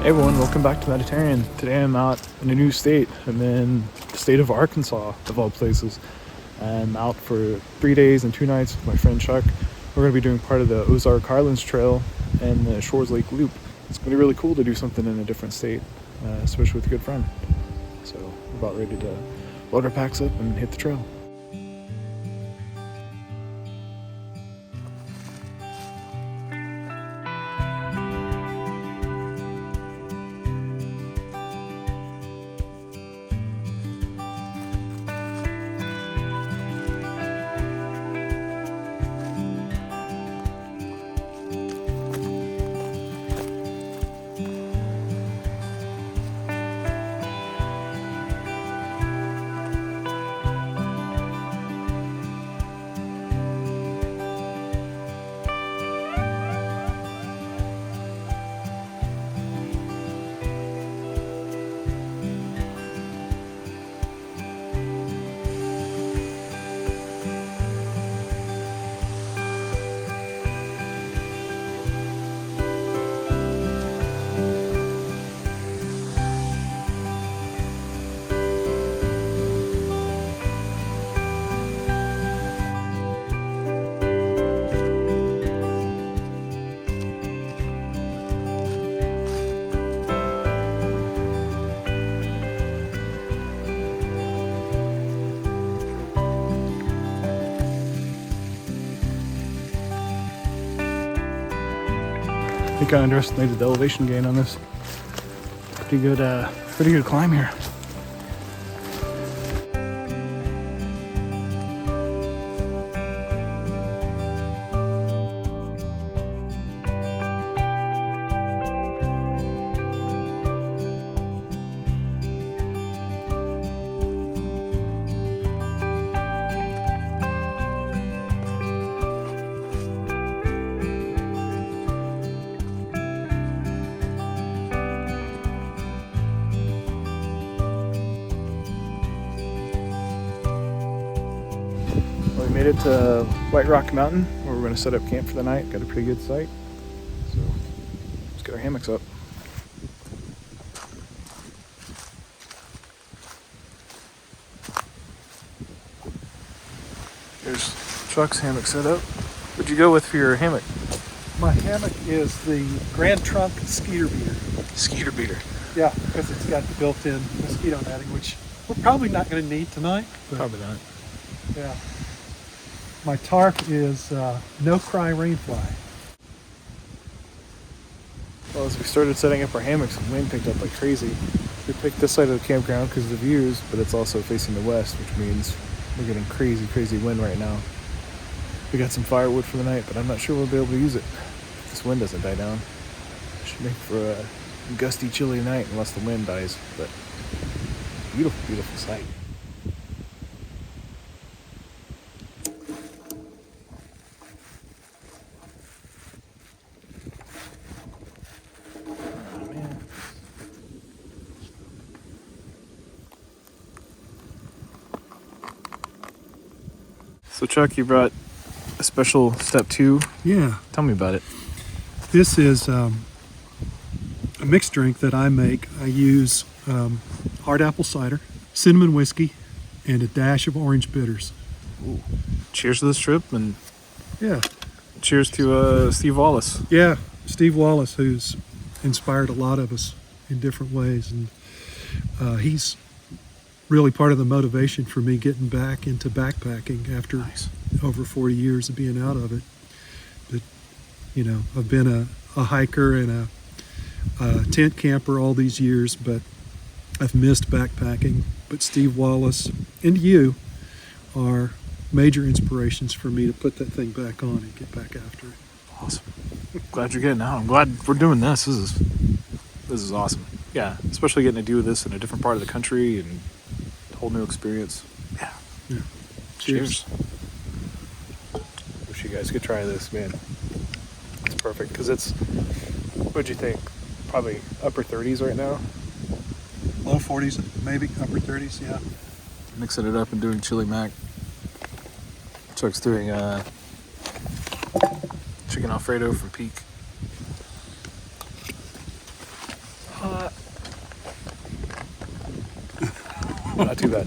Hey everyone, welcome back to Mediterranean. Today I'm out in a new state. I'm in the state of Arkansas, of all places. I'm out for 3 days and 2 nights with my friend Chuck. We're going to be doing part of the Ozark Highlands Trail and the Shores Lake Loop. It's going to be really cool to do something in a different state, especially with a good friend. So we're about ready to load our packs up and hit the trail. I think I underestimated the elevation gain on this. Pretty good climb here. We made it to White Rock Mountain, where we're going to set up camp for the night. Got a pretty good site, so let's get our hammocks up. Here's Chuck's hammock set up. What'd you go with for your hammock? My hammock is the Grand Trunk Skeeter Beater. Skeeter beater. Yeah, because it's got built-in mosquito netting, which we're probably not going to need tonight. But Probably not. yeah. My tarp is No Cry Rainfly. Well, as we started setting up our hammocks, the wind picked up like crazy. We picked this side of the campground because of the views, but it's also facing the west, which means we're getting crazy wind right now. We got some firewood for the night, but I'm not sure we'll be able to use it if this wind doesn't die down. Should make for a gusty, chilly night unless the wind dies, but beautiful sight. Oh, man. So Chuck, you brought a special step 2. Yeah, Tell me about it. this is a mixed drink that I make. I use hard apple cider, cinnamon whiskey, and a dash of orange bitters. Ooh. Cheers to this trip, and Yeah, cheers to Steve Wallace. yeah. Steve Wallace, who's inspired a lot of us in different ways, and he's really part of the motivation for me getting back into backpacking after Nice. over 40 years of being out of it. But you know, I've been a hiker and a tent camper all these years, but I've missed backpacking. But Steve Wallace and you are major inspirations for me to put that thing back on and get back after it. Awesome. Glad you're getting out. I'm glad we're doing this. This is awesome. Yeah, especially getting to do this in a different part of the country and a whole new experience. Yeah. Yeah. Cheers. Wish you guys could try this, man. It's perfect because it's, what'd you think? Probably upper 30s right now. Low 40s, maybe upper 30s. Yeah. Mixing it up and doing chili mac. Chuck's doing chicken Alfredo from Peak. not too bad.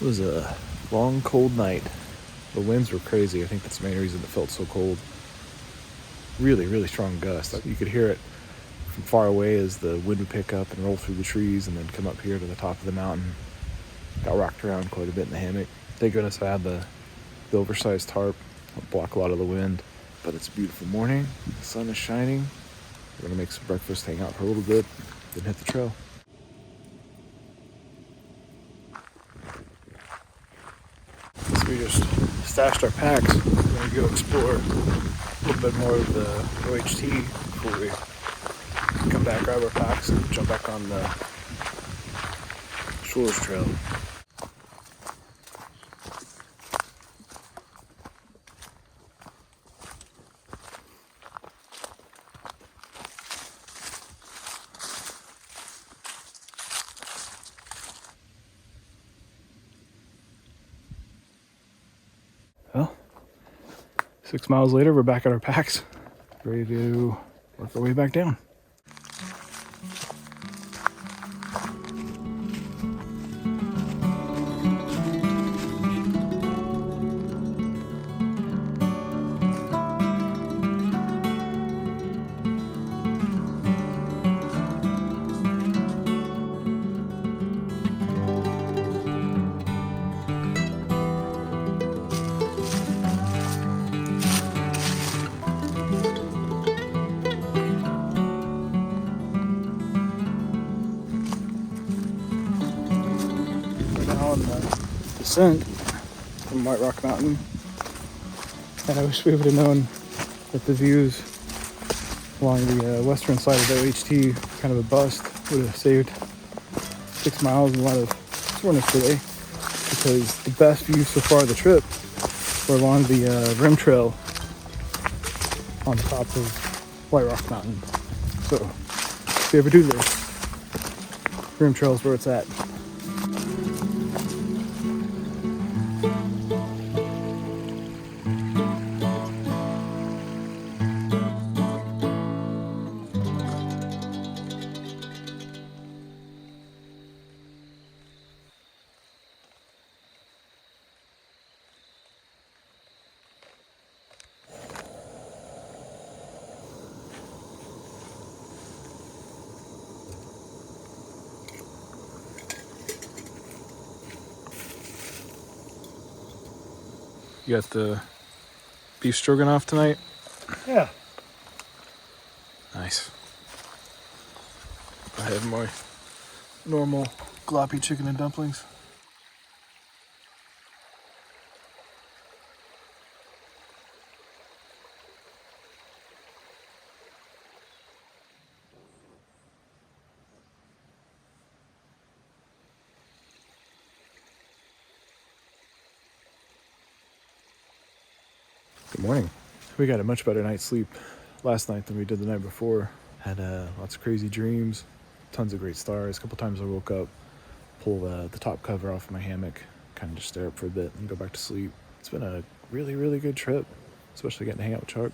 It was a long, cold night. The winds were crazy. I think that's the main reason it felt so cold. Really, really strong gusts. You could hear it from far away as the wind would pick up and roll through the trees and then come up here to the top of the mountain. Got rocked around quite a bit in the hammock. Thank goodness I had the oversized tarp. It'll block a lot of the wind. But it's a beautiful morning. The sun is shining. We're gonna make some breakfast, hang out for a little bit, then hit the trail. So we just stashed our packs. We're gonna go explore a little bit more of the OHT before we come back, grab our packs, and jump back on the Shores Trail. Well, 6 miles later, we're back at our packs, ready to work our way back down. On the descent from White Rock Mountain, and I wish we would have known that the views along the western side of the OHT kind of a bust. Would have saved 6 miles and a lot of soreness today, because the best views so far of the trip were along the rim trail on top of White Rock Mountain. So if you ever do this, rim trail is where it's at. You got the beef stroganoff tonight? Yeah. Nice. I have my normal gloppy chicken and dumplings. Good morning. We got a much better night's sleep last night than we did the night before. Had lots of crazy dreams, tons of great stars. A couple times I woke up, pull the top cover off my hammock, kind of just stare up for a bit and go back to sleep. It's been a really, really good trip, especially getting to hang out with Chuck.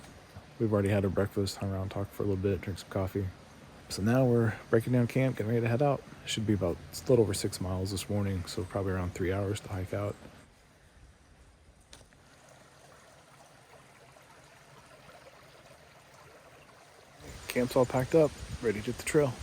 We've already had our breakfast, hung around, talked for a little bit, drink some coffee. So now we're breaking down camp, getting ready to head out. Should be about a little over 6 miles this morning, so probably around 3 hours to hike out. Camp's all packed up, ready to hit the trail.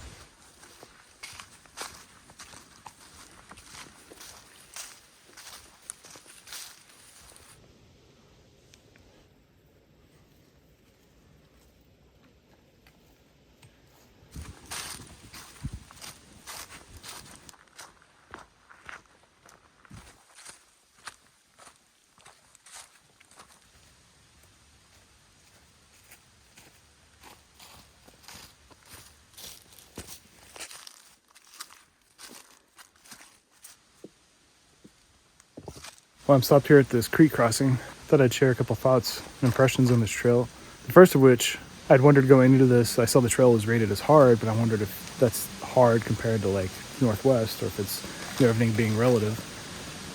Well, I'm stopped here at this creek crossing. Thought I'd share a couple thoughts and impressions on this trail. The first of which, I'd wondered going into this, I saw the trail was rated as hard, but I wondered if that's hard compared to like Northwest, or if it's, you know, everything being relative.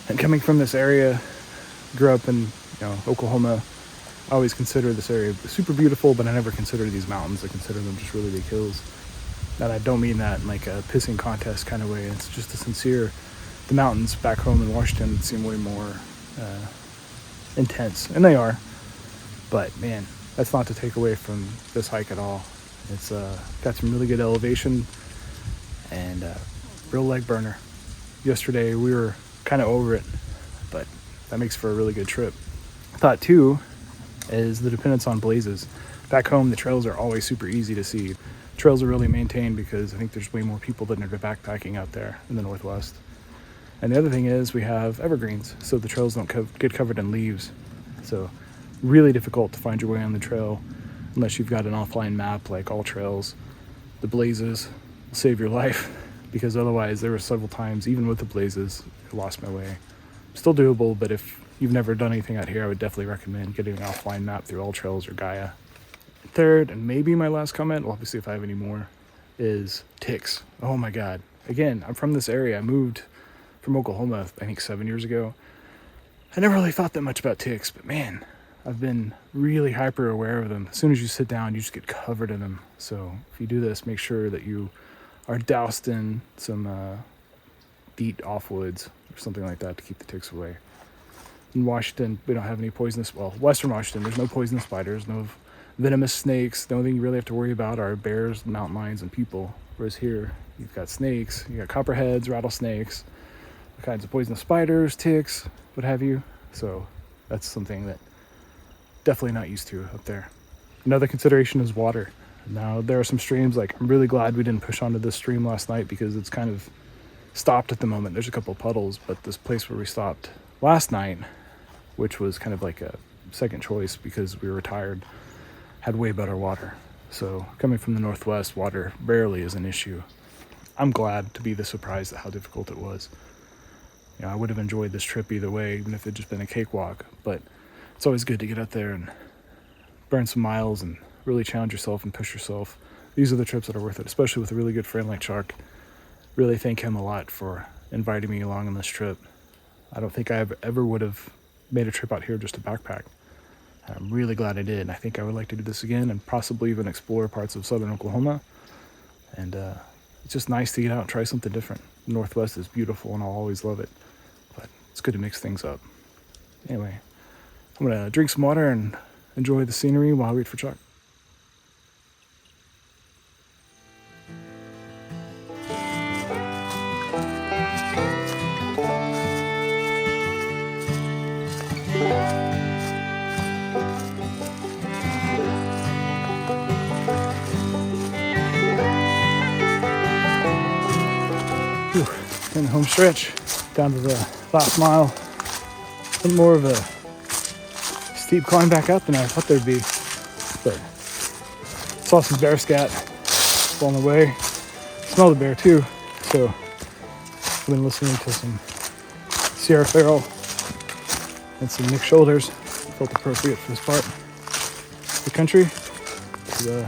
And coming from this area, grew up in, you know, Oklahoma, I always consider this area super beautiful, but I never consider these mountains. I consider them just really big hills. And I don't mean that in like a pissing contest kind of way. It's just a sincere, the mountains back home in Washington seem way more intense, and they are, but man, that's not to take away from this hike at all. It's got some really good elevation and real leg burner. Yesterday we were kind of over it, but that makes for a really good trip. Thought too is the dependence on blazes. Back home the trails are always super easy to see. Trails are really maintained because I think there's way more people that are backpacking out there in the Northwest. And the other thing is we have evergreens, so the trails don't get covered in leaves. So really difficult to find your way on the trail unless you've got an offline map like All Trails. The blazes will save your life, because otherwise there were several times, even with the blazes, I lost my way. Still doable, but if you've never done anything out here, I would definitely recommend getting an offline map through All Trails or Gaia. Third, and maybe my last comment, well, obviously if I have any more, is ticks. Oh my God. Again, I'm from this area. I moved from Oklahoma, I think 7 years ago. I never really thought that much about ticks, but man, I've been really hyper aware of them. As soon as you sit down, you just get covered in them. So if you do this, make sure that you are doused in some beet offwoods or something like that to keep the ticks away. In Washington, we don't have any poisonous, well, Western Washington, there's no poisonous spiders, no venomous snakes. The only thing you really have to worry about are bears, mountain lions, and people. Whereas here, you've got snakes, you got copperheads, rattlesnakes, all kinds of poisonous spiders, ticks, what have you. So that's something that definitely not used to up there. Another consideration is water. Now there are some streams, like I'm really glad we didn't push onto this stream last night because it's kind of stopped at the moment. There's a couple of puddles, but this place where we stopped last night, which was kind of like a second choice because we were tired, had way better water. So coming from the Northwest, water rarely is an issue. I'm glad to be this surprised at how difficult it was. You know, I would have enjoyed this trip either way, even if it had just been a cakewalk, but it's always good to get out there and burn some miles and really challenge yourself and push yourself. These are the trips that are worth it, especially with a really good friend like Chuck. Really thank him a lot for inviting me along on this trip. I don't think I ever would have made a trip out here just to backpack. I'm really glad I did. I think I would like to do this again and possibly even explore parts of southern Oklahoma. And it's just nice to get out and try something different. The Northwest is beautiful and I'll always love it, but it's good to mix things up. Anyway, I'm gonna drink some water and enjoy the scenery while I wait for Chuck. In the home stretch, down to the last mile. A little more of a steep climb back up than I thought there'd be, but saw some bear scat along the way. Smelled the bear too, so I've been listening to some Sierra Farrell and some Nick Shoulders. Felt appropriate for this part of the country to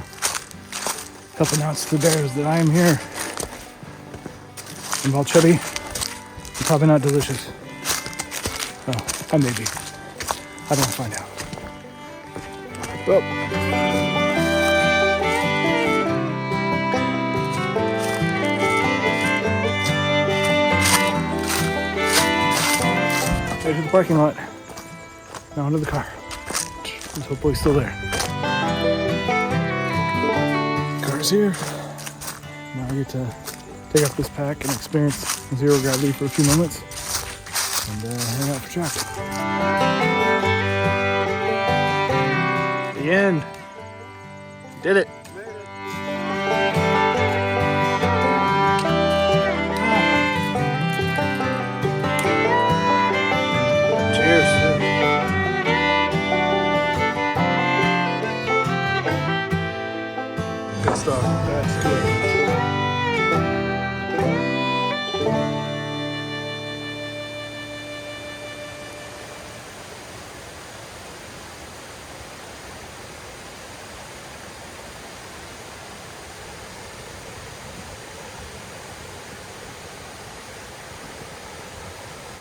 help announce to the bears that I am here. And while chubby, I'm probably not delicious. Well, I may be. I don't find out. Well. Right to the parking lot. Now into the car. This hopefully still there. Car's here. Now I get to take up this pack and experience zero gravity for a few moments and hang out for Chuck. The end. Did it. Cheers. Good stuff. That's good.